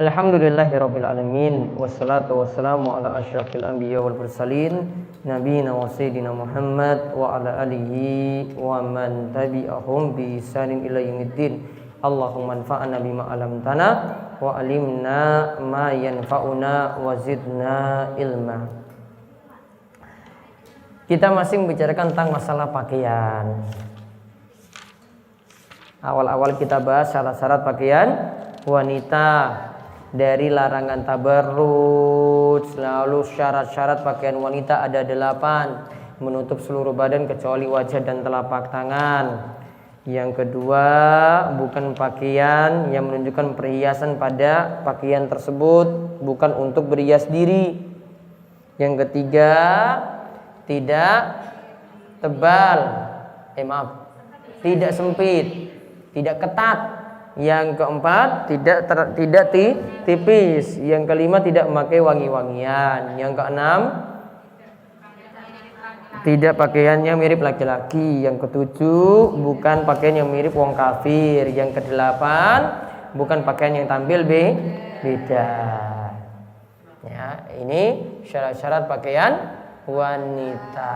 Alhamdulillahirabbil alamin wassalatu wassalamu ala asyrafil anbiya wal mursalin nabiyina wa sayyidina Muhammad wa ala alihi wa man tabi'ahum bi ihsanin ila yaumiddin. Allahumma anfa'na bima 'allamtana wa 'allimna ma yanfa'una wa zidna ilma. Kita masih membicarakan tentang masalah pakaian. Awal-awal kita bahas syarat-syarat pakaian wanita. Dari larangan tabarruj, lalu syarat-syarat pakaian wanita ada 8, menutup seluruh badan kecuali wajah dan telapak tangan. Yang kedua, bukan pakaian yang menunjukkan perhiasan pada pakaian tersebut, bukan untuk berhias diri. Yang ketiga, tidak tebal, tidak sempit, tidak ketat. Yang keempat, tidak tipis. Yang kelima, tidak memakai wangi-wangian. Yang keenam, tidak pakaiannya mirip laki-laki. Yang ketujuh, bukan pakaian yang mirip wong kafir. Yang kedelapan, bukan pakaian yang tampil beda. Ya, ini syarat-syarat pakaian wanita.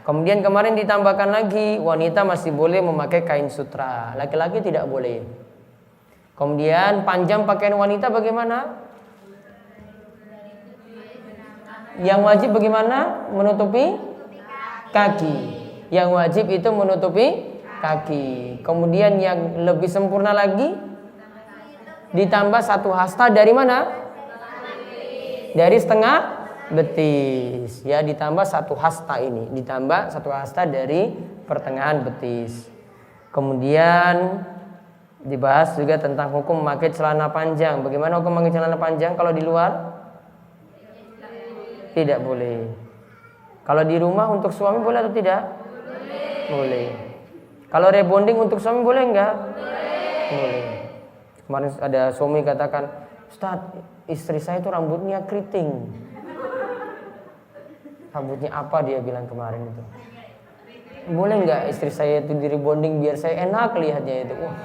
Kemudian kemarin ditambahkan lagi, wanita masih boleh memakai kain sutra, laki-laki tidak boleh. Kemudian panjang pakaian wanita bagaimana? Yang wajib bagaimana? Menutupi kaki. Yang wajib itu menutupi kaki. Kemudian yang lebih sempurna lagi, ditambah 1 hasta dari mana? Dari setengah betis. Ya, ditambah 1 hasta ini. Ditambah 1 hasta dari pertengahan betis. Kemudian dibahas juga tentang hukum memakai celana panjang. Bagaimana hukum memakai celana panjang kalau di luar? Tidak boleh. Kalau di rumah untuk suami boleh atau tidak? Boleh. Kalau rebonding untuk suami boleh enggak? Boleh. Kemarin ada suami katakan, Ustaz, istri saya itu rambutnya keriting. Rambutnya apa dia bilang kemarin itu? Boleh enggak istri saya itu di rebonding biar saya enak lihatnya itu? Wah,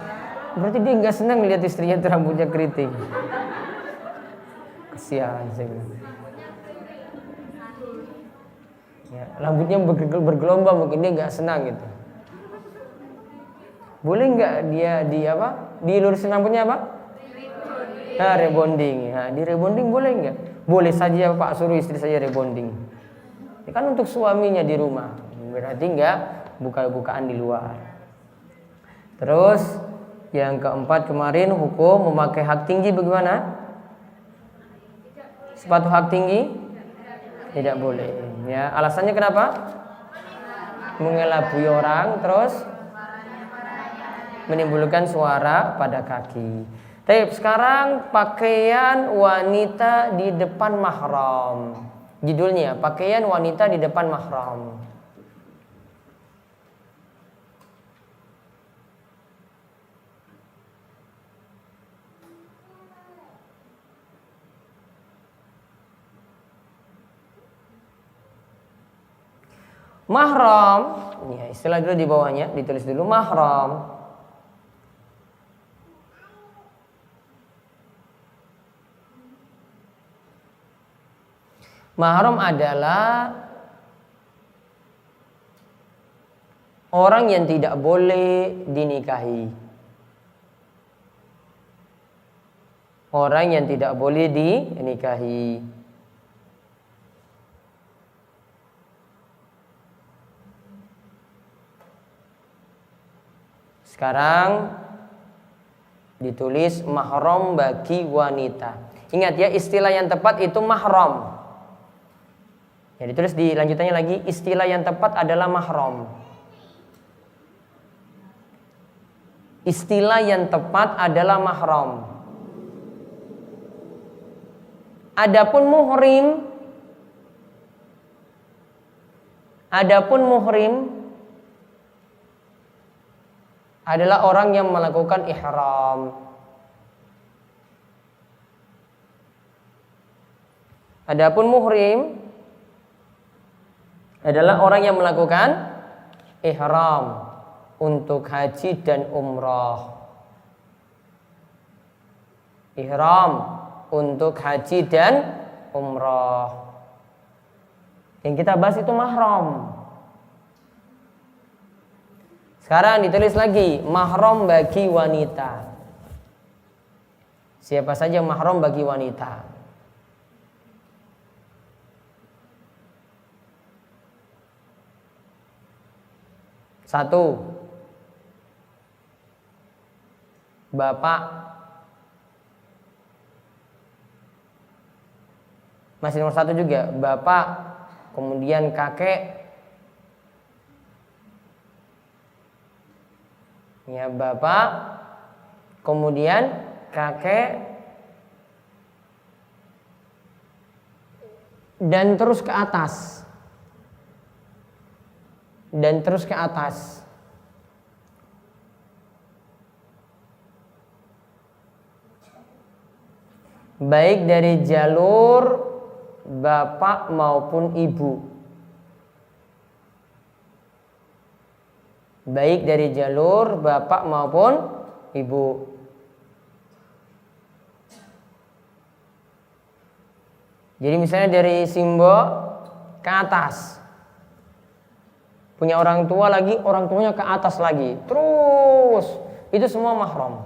berarti dia nggak senang lihat istrinya itu rambutnya keriting. Kesian sih. Ya, rambutnya bergelombang, mungkin dia nggak senang gitu. Boleh nggak dia dilurusin rambutnya apa? Nah, rebonding. Nah, di rebonding boleh nggak? Boleh saja Pak, suruh istri saya rebonding. Ini kan untuk suaminya di rumah. Berarti nggak buka-bukaan di luar. Terus yang keempat kemarin, hukum memakai hak tinggi bagaimana? Sepatu hak tinggi tidak boleh. Ya, alasannya kenapa? Mengelabui orang, terus menimbulkan suara pada kaki. Tapi sekarang pakaian wanita di depan mahram. Judulnya pakaian wanita di depan mahram. Mahram, ya istilah dulu di bawahnya, ditulis dulu mahram. Mahram adalah orang yang tidak boleh dinikahi. Orang yang tidak boleh dinikahi. Sekarang ditulis mahram bagi wanita. Ingat ya, istilah yang tepat itu mahram. Ya, ditulis di lanjutannya lagi, istilah yang tepat adalah mahram. Istilah yang tepat adalah mahram. Adapun muhrim adalah orang yang melakukan ihram. Adapun muhrim adalah orang yang melakukan ihram untuk haji dan umrah. ihram untuk haji dan umroh. Yang kita bahas itu mahram. Sekarang ditulis lagi mahram bagi wanita. Siapa saja mahram bagi wanita? Satu, bapak. Masih nomor satu juga, bapak, kemudian kakek. Ya, bapak, kemudian kakek, dan terus ke atas. Dan terus ke atas. Baik dari jalur bapak maupun ibu. Baik dari jalur bapak maupun ibu. Jadi misalnya dari Simbo ke atas, punya orang tua lagi, orang tuanya ke atas lagi, terus itu semua mahram.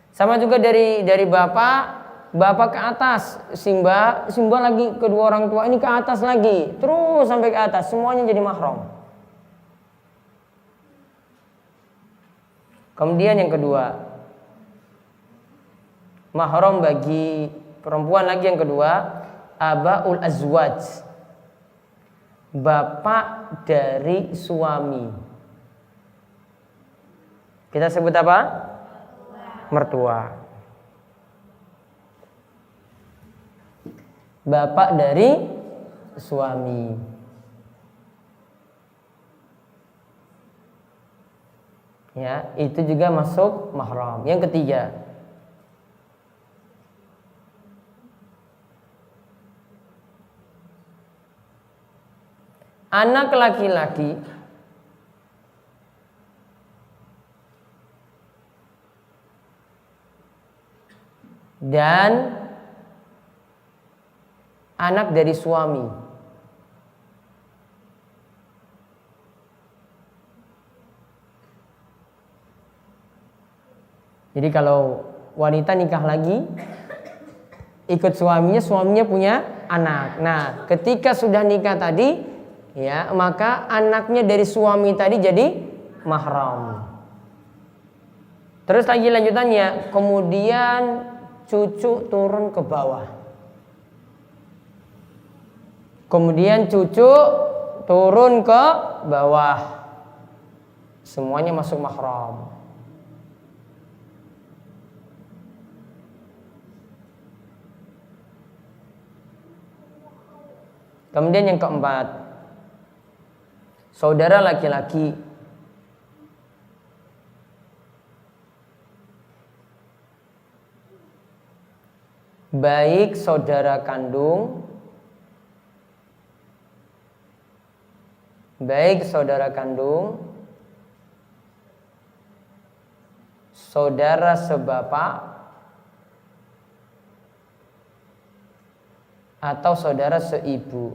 Sama juga dari bapak ke atas, Simba lagi kedua orang tua ini ke atas lagi, terus sampai ke atas, semuanya jadi mahram. Kemudian yang kedua, mahram bagi perempuan lagi yang kedua, abaul azwaj, bapak dari suami. Kita sebut apa? Mertua. Bapak dari suami. Ya, itu juga masuk mahram. Yang ketiga, anak laki-laki dan anak dari suami. Jadi kalau wanita nikah lagi, ikut suaminya punya anak. Nah, ketika sudah nikah tadi, ya, maka anaknya dari suami tadi jadi mahram. Terus lagi lanjutannya, kemudian cucu turun ke bawah. Kemudian cucu turun ke bawah. Semuanya masuk mahram. Kemudian yang keempat, saudara laki-laki baik saudara kandung, saudara sebapak, atau saudara seibu.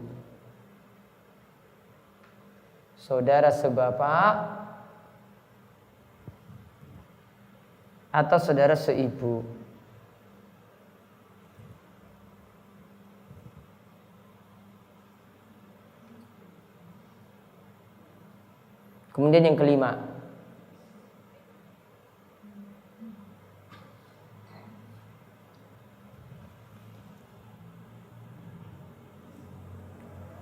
Saudara sebapak atau saudara seibu. Kemudian yang kelima,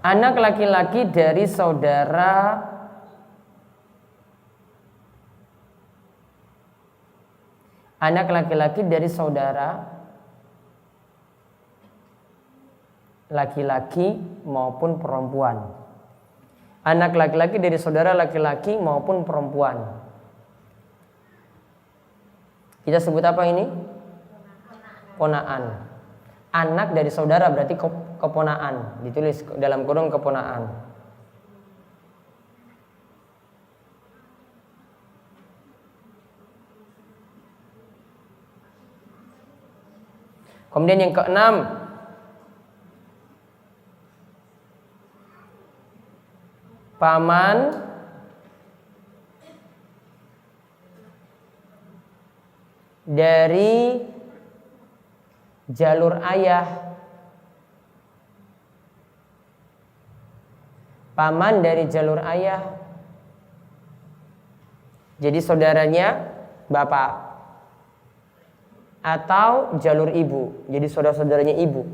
anak laki-laki dari saudara laki-laki maupun perempuan. Anak laki-laki dari saudara laki-laki maupun perempuan. Kita sebut apa ini? Ponaan. Anak dari saudara berarti keponaan. Ditulis dalam kurung keponaan. Kemudian yang keenam, paman dari jalur ayah. Paman dari jalur ayah. Jadi saudaranya bapak. Atau jalur ibu. Jadi saudara-saudaranya ibu.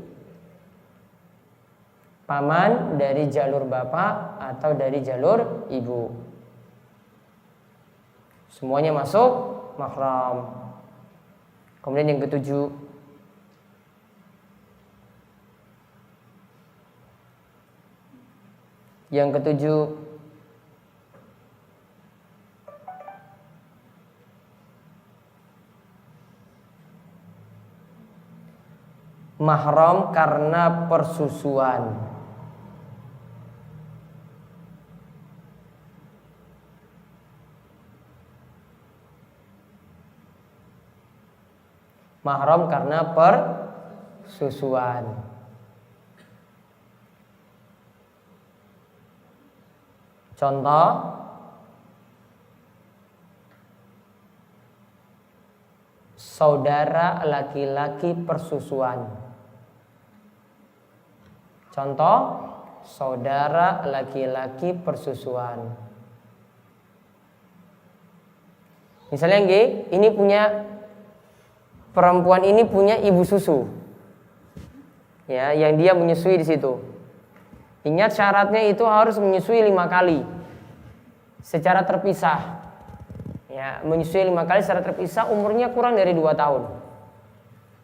Paman dari jalur bapak atau dari jalur ibu. Semuanya masuk mahram. Kemudian yang ketujuh, mahram karena persusuan. Mahram karena persusuan. Contoh, saudara laki-laki persusuan. Contoh, saudara laki-laki persusuan. Misalnya ini punya perempuan ini punya ibu susu. Ya, yang dia menyusui di situ. Ingat syaratnya itu harus menyusui 5 kali secara terpisah. Ya, menyusui 5 kali secara terpisah, umurnya kurang dari 2 tahun.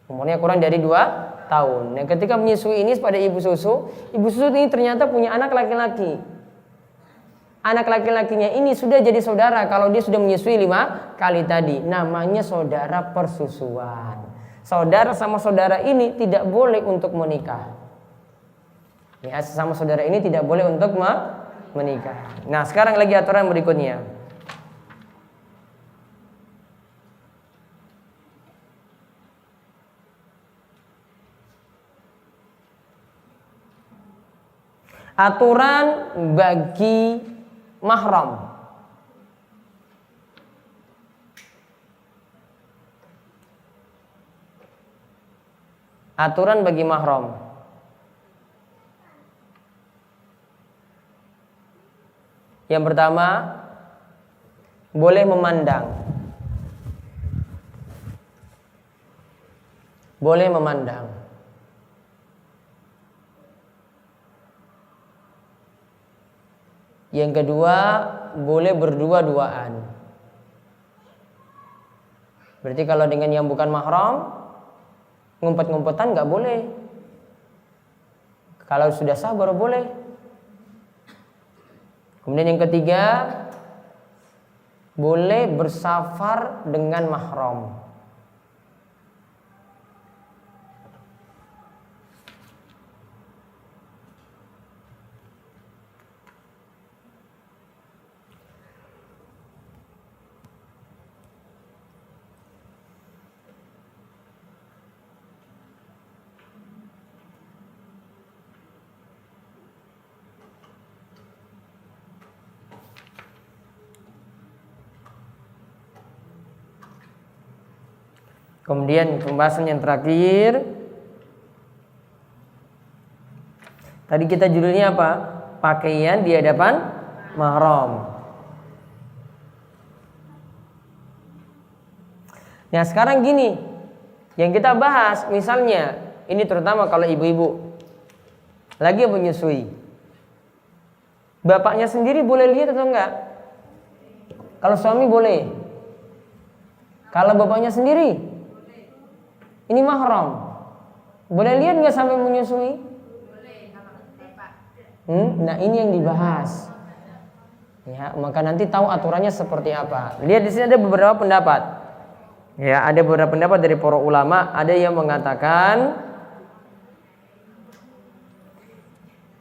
Umurnya kurang dari 2 tahun. Nah, ketika menyusui ini pada ibu susu ini ternyata punya anak laki-laki. Anak laki-lakinya ini sudah jadi saudara kalau dia sudah menyusui 5 kali tadi. Namanya saudara persusuan. Saudara sama saudara ini tidak boleh untuk menikah. Ya, sesama saudara ini tidak boleh untuk menikah. Nah, sekarang lagi aturan berikutnya. Aturan bagi mahram. Aturan bagi mahram. Yang pertama, boleh memandang. Boleh memandang. Yang kedua, boleh berdua-duaan. Berarti kalau dengan yang bukan mahram, ngumpet-ngumpetan nggak boleh. Kalau sudah sah baru boleh. Kemudian yang ketiga, boleh bersafar dengan mahram. Kemudian pembahasan yang terakhir. Tadi kita judulnya apa? Pakaian di hadapan mahram. Nah, sekarang gini. Yang kita bahas misalnya, ini terutama kalau ibu-ibu lagi menyusui. Bapaknya sendiri boleh lihat atau enggak? Kalau suami boleh. Kalau bapaknya sendiri, ini mahram. Boleh lihat nggak sampai menyusui? Boleh. Nah, ini yang dibahas. Ya, maka nanti tahu aturannya seperti apa. Lihat di sini ada beberapa pendapat. Ya, ada beberapa pendapat dari para ulama. Ada yang mengatakan,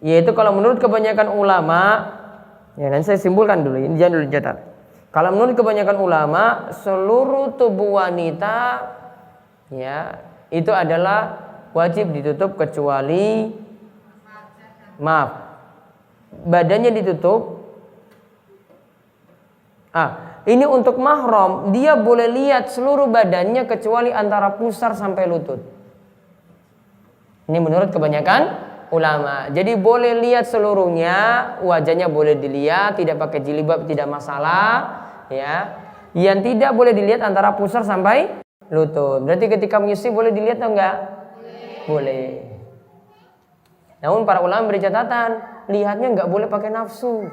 yaitu kalau menurut kebanyakan ulama, ya nanti saya simpulkan dulu. Ini jangan dulu dicatat. Kalau menurut kebanyakan ulama, seluruh tubuh wanita ya itu adalah wajib ditutup kecuali badannya ditutup. Ini untuk mahram, dia boleh lihat seluruh badannya kecuali antara pusar sampai lutut. Ini menurut kebanyakan ulama. Jadi boleh lihat seluruhnya, wajahnya boleh dilihat, tidak pakai jilbab tidak masalah, ya. Yang tidak boleh dilihat antara pusar sampai lutut. Berarti ketika menyusui boleh dilihat atau enggak? Boleh. Namun para ulama beri catatan, lihatnya enggak boleh pakai nafsu.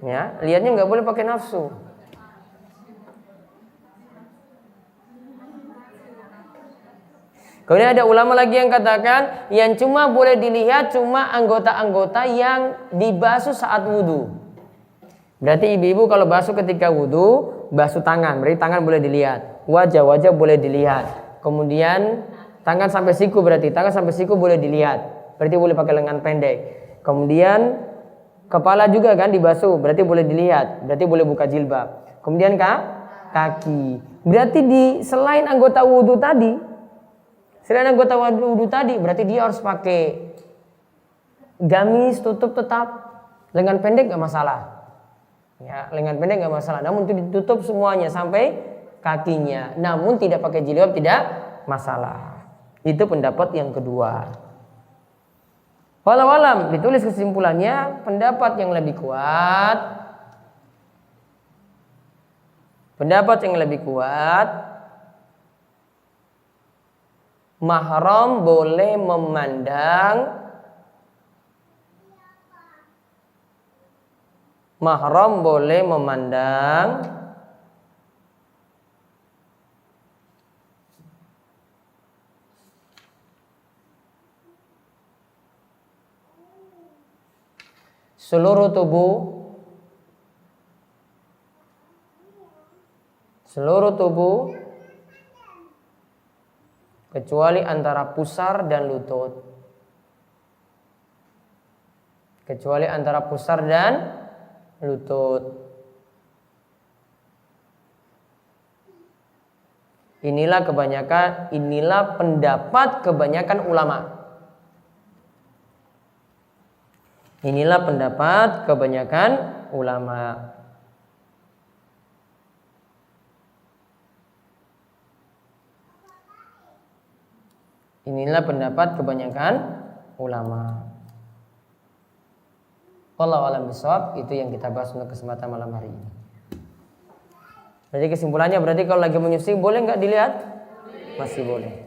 Ya, lihatnya enggak boleh pakai nafsu. Kemudian ada ulama lagi yang katakan yang cuma boleh dilihat cuma anggota-anggota yang dibasuh saat wudu. Berarti ibu-ibu kalau basuh ketika wudu, basuh tangan, berarti tangan boleh dilihat. Wajah boleh dilihat. Kemudian tangan sampai siku, berarti tangan sampai siku boleh dilihat. Berarti boleh pakai lengan pendek. Kemudian kepala juga kan dibasuh, berarti boleh dilihat. Berarti boleh buka jilbab. Kemudian kaki. Berarti selain anggota wudu tadi, berarti dia harus pakai gamis tutup tetap, lengan pendek nggak masalah. Ya, lengan pendek nggak masalah. Namun itu ditutup semuanya sampai kakinya. Namun tidak pakai jilbab tidak masalah. Itu pendapat yang kedua. Walau alam, ditulis kesimpulannya pendapat yang lebih kuat. Mahram boleh memandang seluruh tubuh kecuali antara pusar dan lutut. Inilah pendapat kebanyakan ulama. Wallahu a'lam bishawab. Itu yang kita bahas untuk kesempatan malam hari ini. Jadi kesimpulannya berarti kalau lagi menyusui boleh nggak dilihat? Masih boleh.